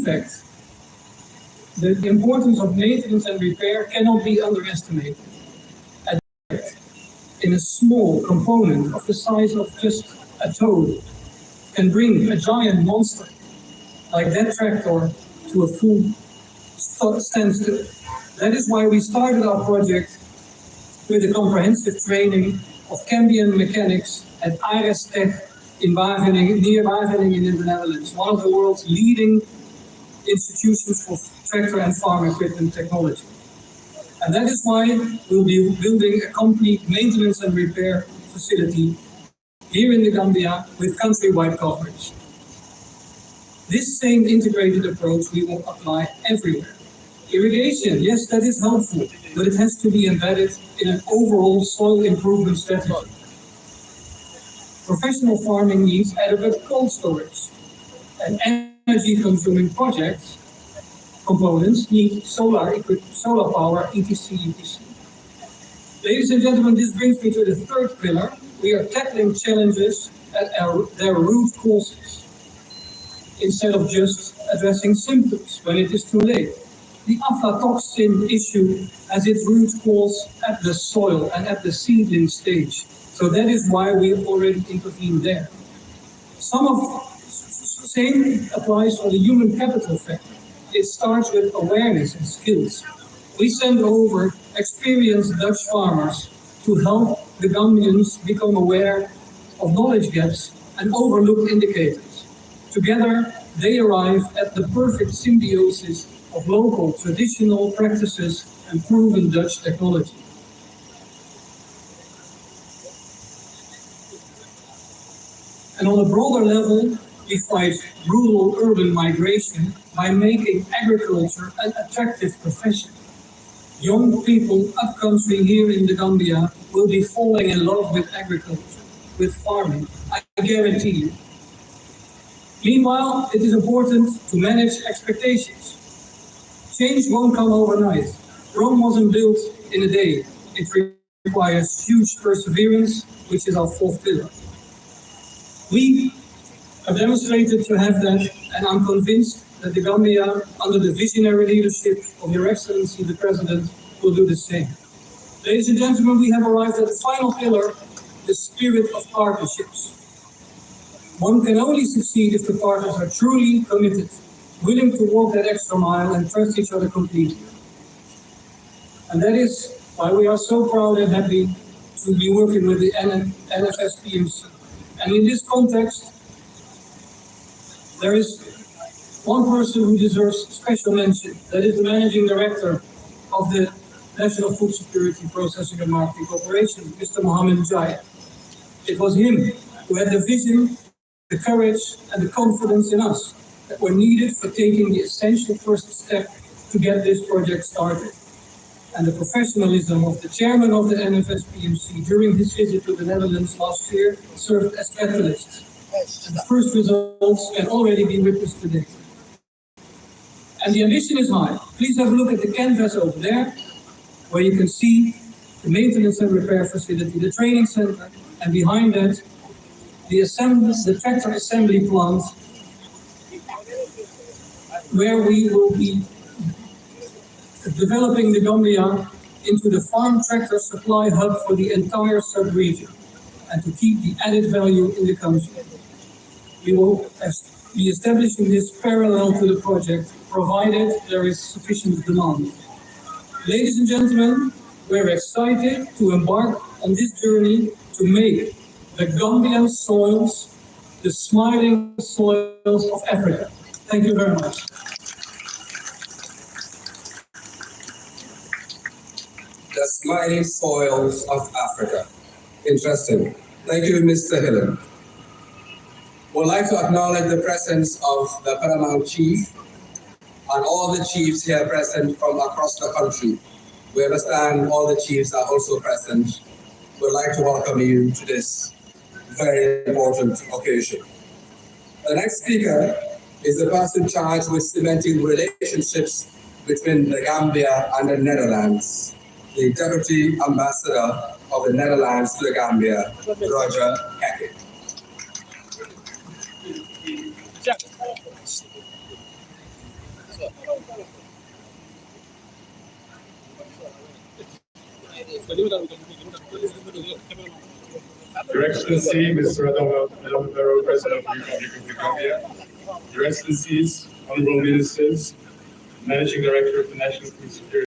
fact, the importance of maintenance and repair cannot be underestimated. In a small component of the size of just a toad can bring a giant monster like that tractor to a full standstill. That is why we started our project with a comprehensive training of Gambian mechanics at ARES Tech in Wageningen, near Wageningen in the Netherlands, one of the world's leading institutions for tractor and farm equipment technology. And that is why we'll be building a complete maintenance and repair facility here in the Gambia with countrywide coverage. This same integrated approach we will apply everywhere. Irrigation, yes, that is helpful, but it has to be embedded in an overall soil improvement strategy. Professional farming needs adequate cold storage, and energy-consuming projects components need solar power, etc. etc. Ladies and gentlemen, this brings me to the third pillar. We are tackling challenges at their root causes, instead of just addressing symptoms when it is too late. The aflatoxin issue has its root cause at the soil and at the seedling stage. So that is why we already intervened there. Same applies for the human capital factor. It starts with awareness and skills. We send over experienced Dutch farmers to help the Gambians become aware of knowledge gaps and overlooked indicators. Together, they arrive at the perfect symbiosis of local traditional practices and proven Dutch technology. And on a broader level, we fight rural-urban migration by making agriculture an attractive profession. Young people upcountry here in the Gambia will be falling in love with agriculture, with farming, I guarantee you. Meanwhile, it is important to manage expectations. Change won't come overnight. Rome wasn't built in a day. It requires huge perseverance, which is our fourth pillar. We have demonstrated to have that, and I'm convinced that the Gambia, under the visionary leadership of Your Excellency the President, will do the same. Ladies and gentlemen, we have arrived at the final pillar, the spirit of partnerships. One can only succeed if the partners are truly committed, willing to walk that extra mile and trust each other completely. And that is why we are so proud and happy to be working with the NFS-PMC. And in this context, there is one person who deserves special mention. That is the Managing Director of the National Food Security Processing and Marketing Corporation, Mr. Mohammed Jaya. It was him who had the vision, the courage, and the confidence in us that were needed for taking the essential first step to get this project started. And the professionalism of the chairman of the NFS-PMC during his visit to the Netherlands last year served as catalysts. And the first results can already be witnessed today. And the ambition is high. Please have a look at the canvas over there, where you can see the maintenance and repair facility, the training center, and behind that, the tractor assembly plant, where we will be developing the Gambia into the farm tractor supply hub for the entire sub-region, and to keep the added value in the country. We will be establishing this parallel to the project, provided there is sufficient demand. Ladies and gentlemen, we're excited to embark on this journey to make the Gambian soils the smiling soils of Africa. Thank you very much. The smiling soils of Africa. Interesting. Thank you, Mr. Hillen. We'd like to acknowledge the presence of the Paramount Chief and all the chiefs here present from across the country. We understand all the chiefs are also present. We'd like to welcome you to this very important occasion. The next speaker is the person charged with cementing relationships between the Gambia and the Netherlands, the Deputy Ambassador of the Netherlands to the Gambia, Roger Hackett. Your Excellency, Mr. Adama Barrow, President of the Republic of the Gambia, Your Excellencies, Honorable Ministers, Managing Director of the National Food Security